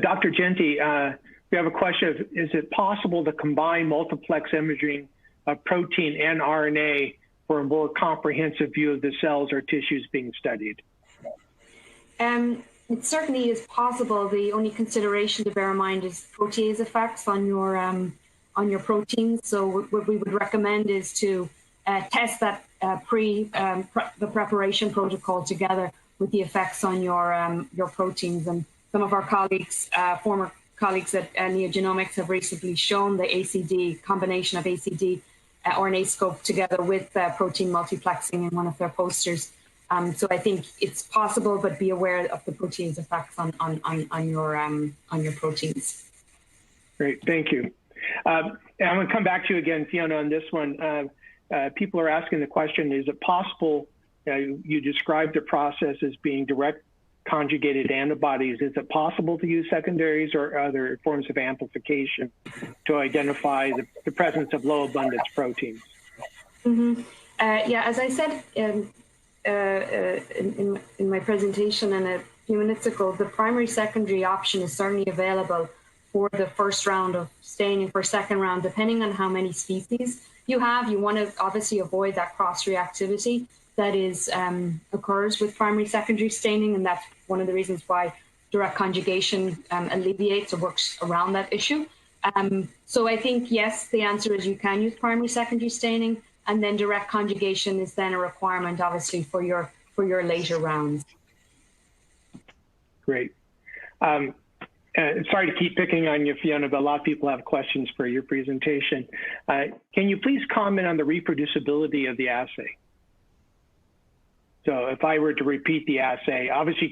Dr. Ginty, we have a question. Is it possible to combine multiplex imaging of protein and RNA for a more comprehensive view of the cells or tissues being studied? It certainly is possible. The only consideration to bear in mind is protease effects on your proteins. So what we would recommend is to test that the preparation protocol together with the effects on your proteins. And some of our colleagues, former colleagues at NeoGenomics, have recently shown the ACD, combination of ACD RNA-scope together with protein multiplexing in one of their posters. So I think it's possible, but be aware of the protease effects on your proteins. Great, thank you. And I'm going to come back to you again, Fiona, on this one. People are asking the question: is it possible? You described the process as being direct conjugated antibodies. Is it possible to use secondaries or other forms of amplification to identify the presence of low abundance proteins? Mm-hmm. Yeah, as I said in my presentation and a few minutes ago, the primary secondary option is certainly available for the first round of staining. For second round, depending on how many species you have, you want to obviously avoid that cross-reactivity that is occurs with primary secondary staining, and that's one of the reasons why direct conjugation alleviates or works around that issue. So I think, yes, the answer is you can use primary secondary staining, and then direct conjugation is then a requirement, obviously, for your later rounds. Great. Sorry to keep picking on you, Fiona, but a lot of people have questions for your presentation. Can you please comment on the reproducibility of the assay? So if I were to repeat the assay, obviously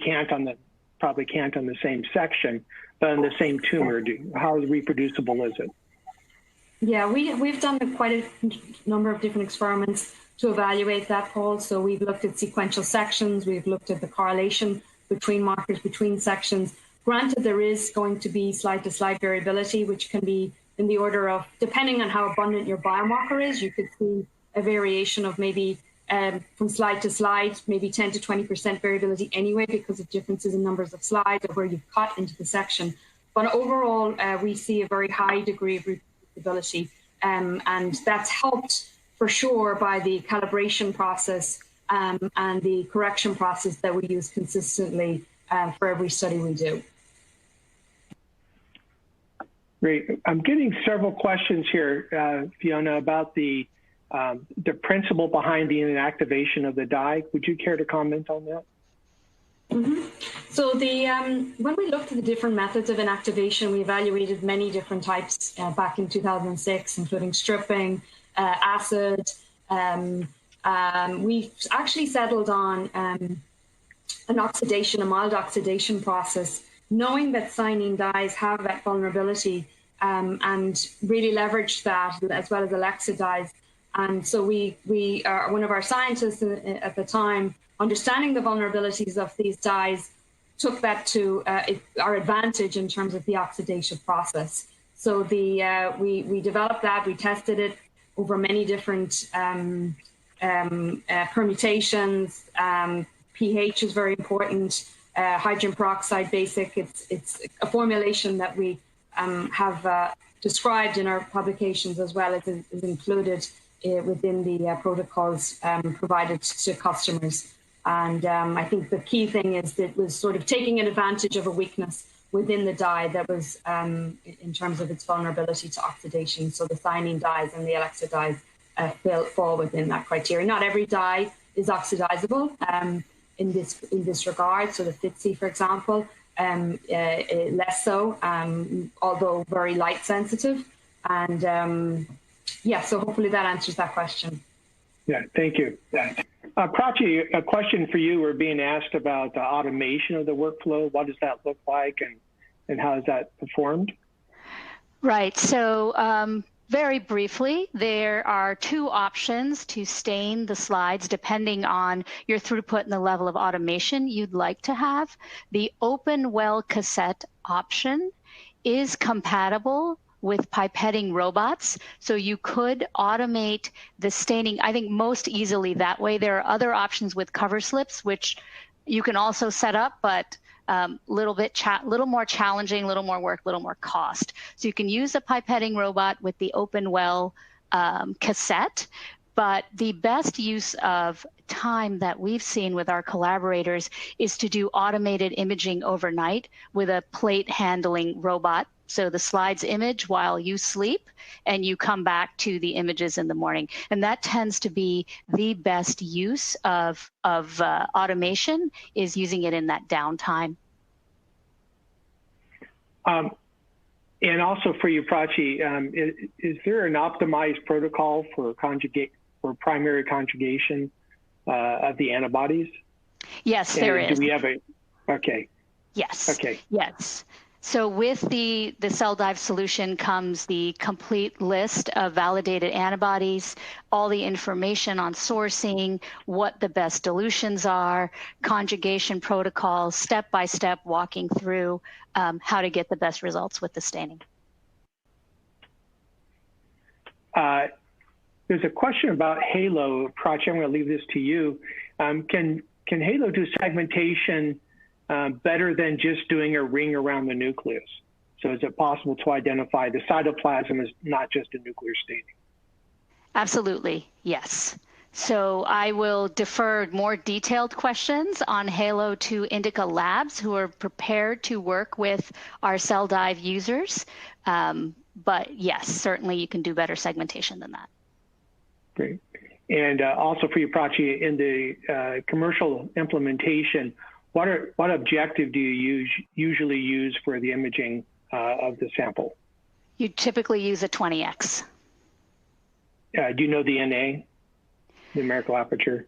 probably can't on the same section, but on the same tumor, how reproducible is it? Yeah, we've done quite a number of different experiments to evaluate that, Paul. So we've looked at sequential sections, we've looked at the correlation between markers, between sections. Granted, there is going to be slide-to-slide variability, which can be in the order of, depending on how abundant your biomarker is, you could see a variation of maybe from slide to slide, maybe 10 to 20% variability anyway, because of differences in numbers of slides or where you've cut into the section. But overall, we see a very high degree of reproducibility, and that's helped for sure by the calibration process and the correction process that we use consistently for every study we do. Great. I'm getting several questions here, Fiona, about the principle behind the inactivation of the dye. Would you care to comment on that? Mm-hmm. So when we looked at the different methods of inactivation, we evaluated many different types back in 2006, including stripping, acid. We actually settled on an oxidation, a mild oxidation process, knowing that cyanine dyes have that vulnerability, and really leveraged that, as well as Alexa dyes. And so one of our scientists at the time, understanding the vulnerabilities of these dyes, took that to our advantage in terms of the oxidative process. So we developed that, we tested it over many different permutations. pH is very important. Hydrogen peroxide basic, it's a formulation that we have described in our publications, as well as is included within the protocols provided to customers. And I think the key thing is that it was sort of taking an advantage of a weakness within the dye that was in terms of its vulnerability to oxidation. So the cyanine dyes and the Alexa dyes fall within that criteria. Not every dye is oxidizable in this regard. So the FITC, for example, less so, although very light sensitive. And yeah, so hopefully that answers that question. Yeah, thank you. Prachi, a question for you. We're being asked about the automation of the workflow. What does that look like, and how is that performed? Right. So very briefly, there are two options to stain the slides depending on your throughput and the level of automation you'd like to have. The open well cassette option is compatible with pipetting robots, so you could automate the staining, I think, most easily that way. There are other options with cover slips, which you can also set up, but little more challenging, little more work, little more cost. So you can use a pipetting robot with the open well cassette, but the best use of time that we've seen with our collaborators is to do automated imaging overnight with a plate handling robot. So the slides image while you sleep, and you come back to the images in the morning. And that tends to be the best use of automation, is using it in that downtime. And also for you, Prachi, is there an optimized protocol for primary conjugation of the antibodies? Yes, there is. Do we have a? Okay. Yes. Okay. Yes. So with the cell dive solution comes the complete list of validated antibodies, all the information on sourcing, what the best dilutions are, conjugation protocols, step-by-step walking through how to get the best results with the staining. There's a question about Halo. Prachi, I'm going to leave this to you. Can Halo do segmentation better than just doing a ring around the nucleus? So is it possible to identify the cytoplasm as not just a nuclear staining? Absolutely, yes. So I will defer more detailed questions on Halo to Indica Labs, who are prepared to work with our cell dive users. But yes, certainly you can do better segmentation than that. Great. And also for you, Prachi, in the commercial implementation, what objective do you usually use for the imaging of the sample? You typically use a 20x. Do you know the NA, numerical aperture?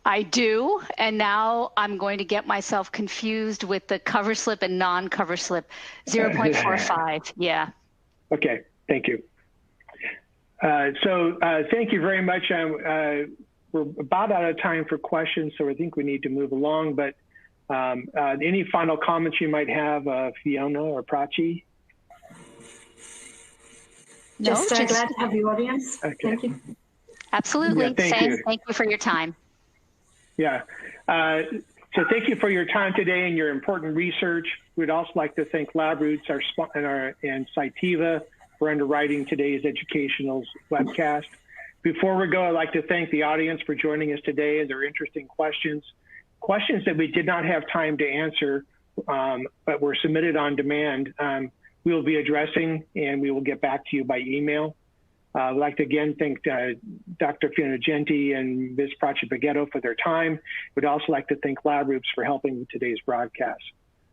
I do, and now I'm going to get myself confused with the cover slip and non-cover slip. 0.45, yeah. Okay, thank you. So thank you very much. We're about out of time for questions, so I think we need to move along, but any final comments you might have, Fiona or Prachi? Just glad to have the audience. Okay. Thank you. Absolutely. Yeah, thank you. Thank you for your time. Yeah. So thank you for your time today and your important research. We'd also like to thank LabRoots and Cytiva for underwriting today's educational webcast. Before we go, I'd like to thank the audience for joining us today and their interesting questions. Questions that we did not have time to answer, but were submitted on demand, we will be addressing, and we will get back to you by email. I'd like to again thank Dr. Fiona Ginty and Ms. Prachi Bogetto for their time. We'd also like to thank LabRoots for helping with today's broadcast.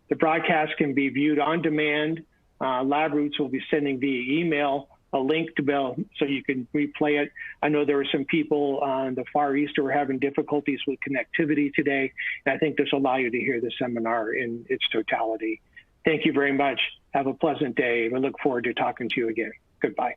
The broadcast can be viewed on demand. LabRoots will be sending via email a link to Bill so you can replay it. I know there were some people on the Far East who were having difficulties with connectivity today, and I think this will allow you to hear the seminar in its totality. Thank you very much. Have a pleasant day. We look forward to talking to you again. Goodbye.